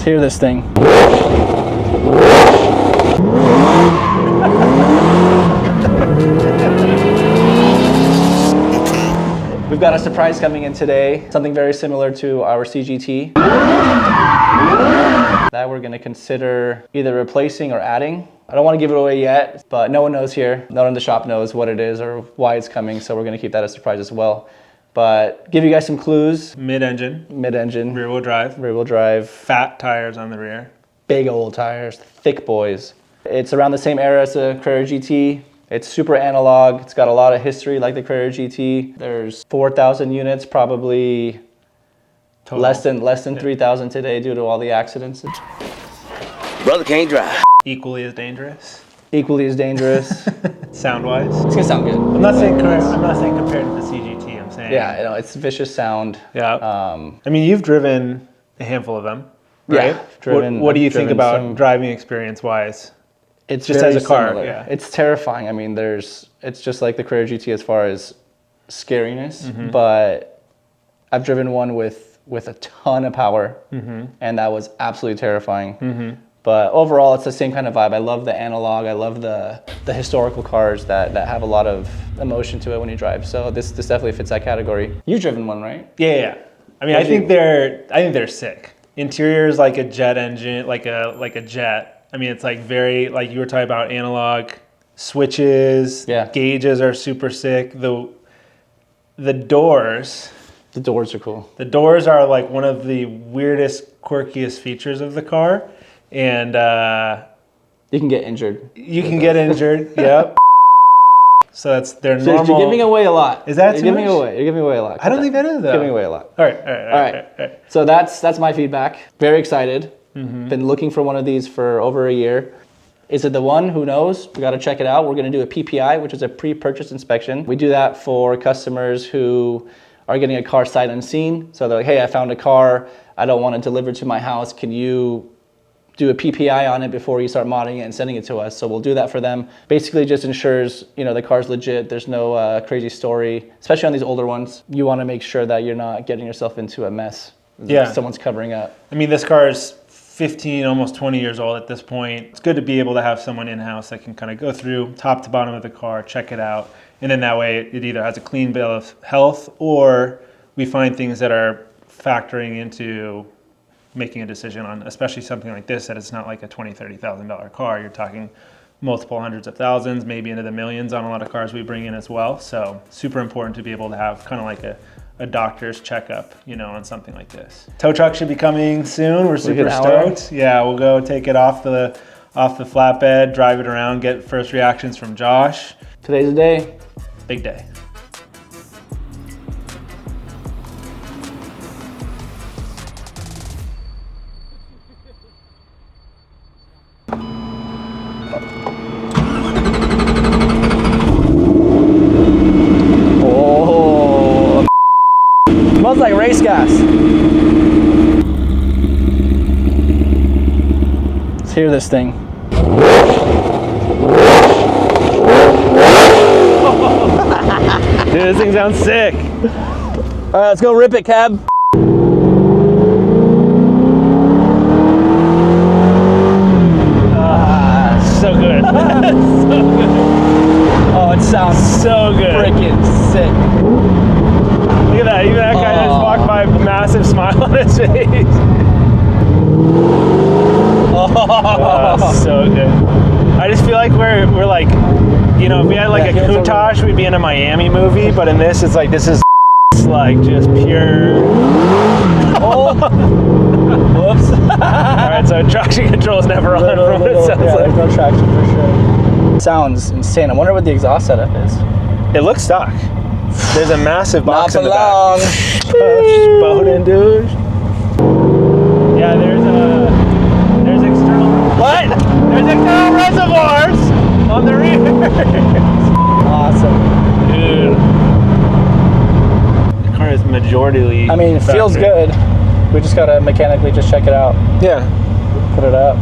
Let's hear this thing. We've got a surprise coming in today, something very similar to our CGT that we're going to consider either replacing or adding. I don't want to give it away yet, but no one knows here. No one in the shop knows what it is or why it's coming, so we're going to keep that a surprise as well. But give you guys some clues. Mid-engine. Rear-wheel drive. Fat tires on the rear. Big old tires, thick boys. It's around the same era as the Carrera GT. It's super analog. It's got a lot of history like the Carrera GT. There's 4,000 units, probably total. less than 3,000 today due to all the accidents. Brother can't drive. Equally as dangerous. Sound-wise. It's gonna sound good. I'm not saying compared to the CGT. I'm saying. Yeah, you know, it's vicious sound. Yeah. I mean, you've driven a handful of them, right? Yeah. What do you think about driving experience-wise? It's just as a car. Similar. Yeah. It's terrifying. I mean, it's just like the Carrera GT as far as scariness, but I've driven one with a ton of power, and that was absolutely terrifying. But overall, it's the same kind of vibe. I love the analog. I love the historical cars that have a lot of emotion to it when you drive. So this definitely fits that category. You've driven one, right? Yeah. I mean, I think they're sick. Interior's like a jet engine, like a jet. I mean, it's like very, like you were talking about, analog switches. Yeah. Gauges are super sick. The doors. The doors are cool. The doors are like one of the weirdest, quirkiest features of the car. And you can get injured. Yep. So that's their normal. You're giving away a lot. Is that too much? You're giving away a lot. I don't think that is though. Giving away a lot. All right. So that's my feedback. Very excited. Been looking for one of these for over a year. Is it the one? Who knows? We got to check it out. We're going to do a PPI, which is a pre-purchase inspection. We do that for customers who are getting a car sight unseen. So they're like, hey, I found a car. I don't want it delivered to my house. Can you do a PPI on it before you start modding it and sending it to us? So we'll do that for them. Basically just ensures, you know, the car's legit. There's no crazy story, especially on these older ones. You want to make sure that you're not getting yourself into a mess. Yeah. Someone's covering up. I mean, this car is 15, almost 20 years old at this point. It's good to be able to have someone in-house that can kind of go through top to bottom of the car, check it out. And then that way it either has a clean bill of health or we find things that are factoring into making a decision on, especially something like this, that it's not like a $20,000, $30,000 car. You're talking multiple hundreds of thousands, maybe into the millions on a lot of cars we bring in as well. So super important to be able to have kind of like a doctor's checkup, you know, on something like this. Tow truck should be coming soon. We're super stoked. Yeah, we'll go take it off the flatbed, drive it around, get first reactions from Josh. Today's the day. Big day. Smells like race gas. Let's hear this thing. Dude, this thing sounds sick. All right, let's go rip it, cab. So good. So good. Oh, it sounds so good. Freaking sick. Look at that, even that guy just walked by, massive smile on his face. Oh, so good. I just feel like we're like, you know, if we had like a Countach, we'd be in a Miami movie, but in this, it's like, this is like just pure. Oh. Whoops. Alright, so traction control is never on from what it sounds like. There's no traction for sure. Sounds insane. I wonder what the exhaust setup is. It looks stock. There's a massive box in the long. back. Boden, dude. Yeah, there's external. What? There's external reservoirs on the rear. Awesome. Dude. The car is majority. I mean, it feels good. We just gotta mechanically just check it out. Yeah. Put it up.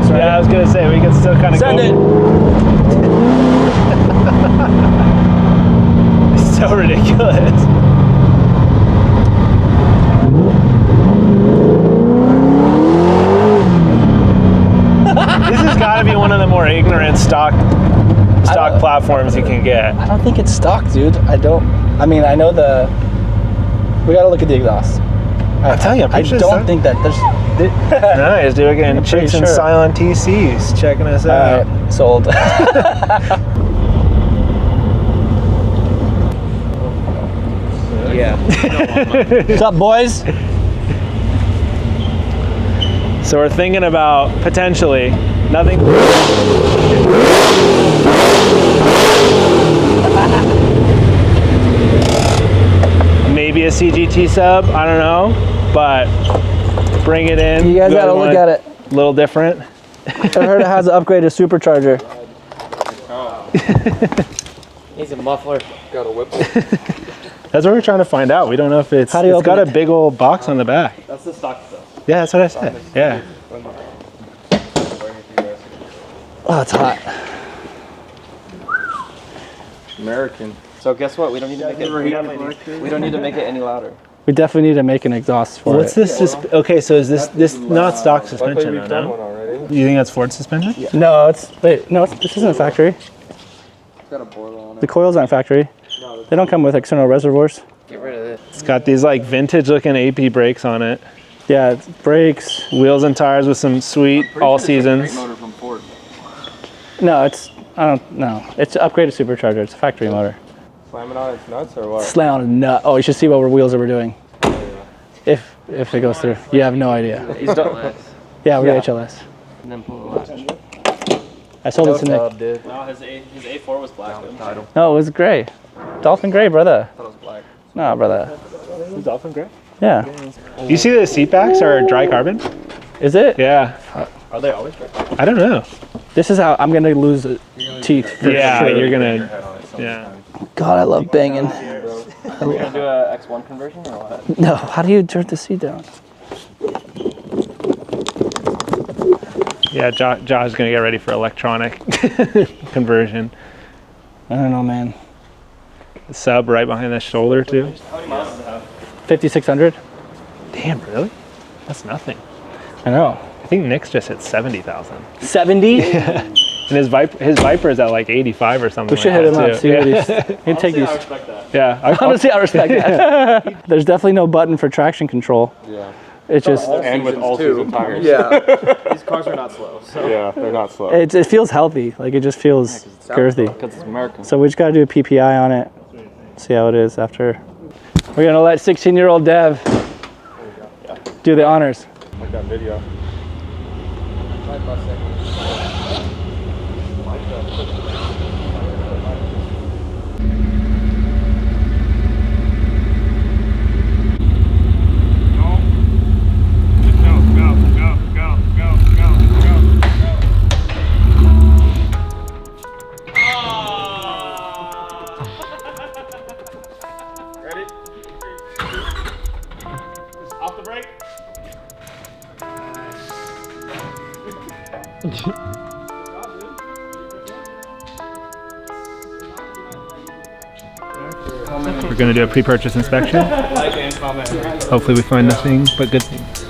Yeah, I was gonna say we can still kind of Send it. It's so ridiculous. This has got to be one of the more ignorant stock platforms you can get. I don't think it's stock, dude. I mean, I know we gotta look at the exhaust. I'll tell you, I don't think that there's... Nice, dude. Again, Chicks and Silent TCs checking us out. All right, sold. Yeah. What's up, boys? So we're thinking about potentially nothing. Maybe a CGT sub, I don't know, but bring it in. You guys gotta look at it. A little different. I heard it has an upgraded supercharger. Needs a muffler. Got a whip. That's what we're trying to find out. We don't know if it's got a big old box on the back. That's the stock stuff. Yeah, that's what I said. Yeah. Oh, it's hot. American. So guess what? We don't need to make it. We don't need to make it any louder. We definitely need to make an exhaust for What's it. this? Okay, so is this not stock suspension? No? You think that's Ford suspension? Yeah. No, this isn't a factory. It's got a boiler on it. The coils aren't factory. They don't come with external reservoirs. Get rid of it. It's got these like vintage looking AP brakes on it. Yeah, it's brakes. Wheels and tires with some sweet all seasons. Motor from Ford. No, it's an upgraded supercharger. It's a factory motor. Slamming on its nuts or what? Slam on a nut. Oh, you should see what wheels we're doing. If it goes through, you have no idea. He's done less. Yeah, we're HLS. And then pull the latch. I sold it to Nick. No, his A4 was black. No, it was gray. Dolphin gray, brother. I thought it was black. No, brother. Is Dolphin gray? Yeah. You see the seat backs are dry carbon? Is it? Yeah. Are they always black? I don't know. This is how I'm gonna lose teeth. For Yeah, sure. you're gonna. Yeah. God, I love banging. Are we gonna do a X1 conversion or what? No, how do you turn the seat down? Yeah, Josh's gonna get ready for electronic conversion. I don't know, man. Sub right behind the shoulder too. How many miles does it have? 5,600. Damn, really? That's nothing. I know. I think Nick's just hit 70,000. 70? And his Viper is at like 85 or something. We should like hit him that up. too. See what he's. He'll take these. I respect that. Yeah. Honestly, I respect that. There's definitely no button for traction control. Yeah. It's just. And with all season tires. Yeah. These cars are not slow. So. Yeah, they're not slow. It feels healthy. Like it just feels girthy. Because it's American. So we just gotta do a PPI on it. See how it is after. We're gonna let 16-year-old Dev do the honors. Like that video. We're gonna do a pre-purchase inspection. Hopefully we find nothing but good things.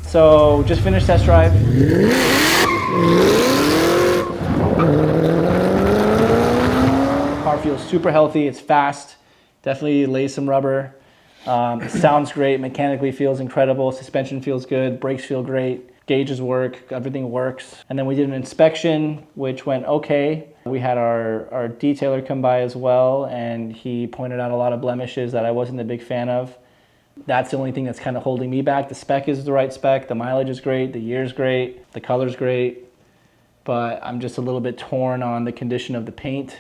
So just finished test drive. Car feels super healthy. It's fast. Definitely lays some rubber. It sounds great. Mechanically feels incredible. Suspension feels good. Brakes feel great. Gauges work. Everything works. And then we did an inspection, which went okay. We had our detailer come by as well, and he pointed out a lot of blemishes that I wasn't a big fan of. That's the only thing that's kind of holding me back. The spec is the right spec. The mileage is great. The year's great. The color's great. But I'm just a little bit torn on the condition of the paint.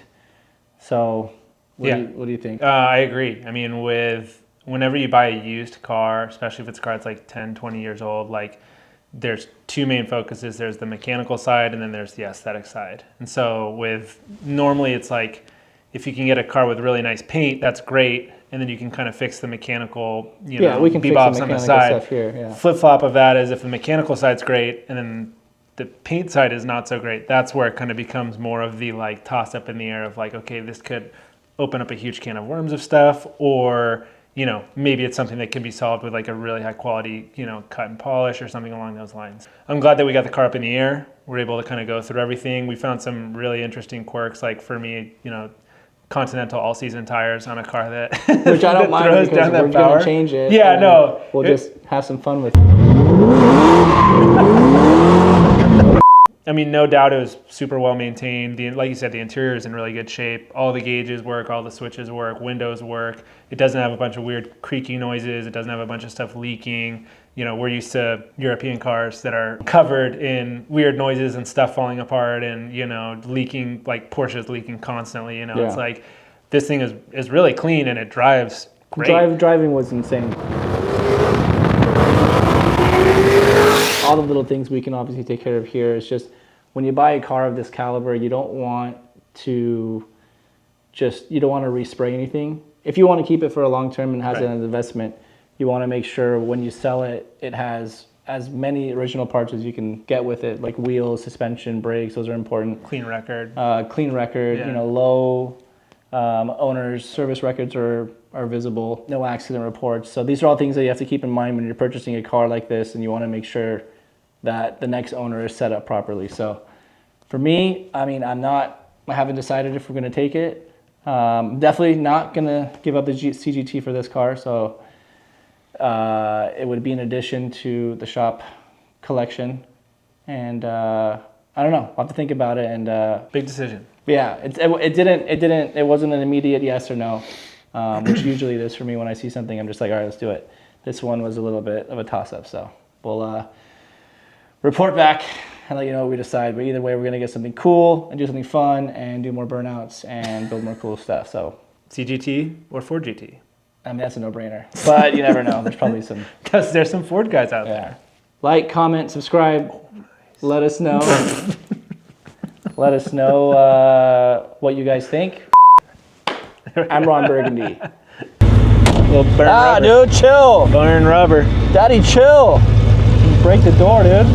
So what do you think? I agree. I mean, whenever you buy a used car, especially if it's a car that's like 10, 20 years old, like there's two main focuses. There's the mechanical side and then there's the aesthetic side. And so normally it's like, if you can get a car with really nice paint, that's great. And then you can kind of fix the mechanical, we can bebops on the side. Stuff here, yeah. Flip-flop of that is if the mechanical side's great and then the paint side is not so great, that's where it kind of becomes more of the like toss up in the air of like, okay, this could open up a huge can of worms of stuff, or maybe it's something that can be solved with like a really high quality, cut and polish or something along those lines. I'm glad that we got the car up in the air. We're able to kind of go through everything. We found some really interesting quirks, like for me, Continental all-season tires on a car that which I don't mind because we're going to change it. Yeah, no. We'll just have some fun with it. I mean, no doubt it was super well maintained. Like you said, the interior is in really good shape. All the gauges work, all the switches work, windows work. It doesn't have a bunch of weird creaking noises. It doesn't have a bunch of stuff leaking. We're used to European cars that are covered in weird noises and stuff falling apart and, leaking, like Porsche's leaking constantly. It's like this thing is really clean and it drives great. Driving was insane. All the little things we can obviously take care of here. It's just when you buy a car of this caliber, you don't want to respray anything. If you want to keep it for a long term and has it as an investment, you want to make sure when you sell it, it has as many original parts as you can get with it, like wheels, suspension, brakes. Those are important. Clean record. Yeah. Low owners' service records are visible. No accident reports. So these are all things that you have to keep in mind when you're purchasing a car like this, and you want to make sure that the next owner is set up properly. So for me, I haven't decided if we're going to take it. Definitely not going to give up the CGT for this car. So it would be an addition to the shop collection. And I don't know. I'll have to think about it. And big decision. Yeah, it wasn't an immediate yes or no, which usually it is for me when I see something. I'm just like, all right, let's do it. This one was a little bit of a toss-up, so we'll report back and let you know what we decide. But either way, we're gonna get something cool and do something fun and do more burnouts and build more cool stuff. So CGT or Ford GT? That's a no-brainer. But you never know. There's probably some. Because there's some Ford guys out there. Like, comment, subscribe. Let us know. Let us know what you guys think. I'm Ron Burgundy. Dude, chill. Burn rubber. Daddy, chill. Break the door, dude.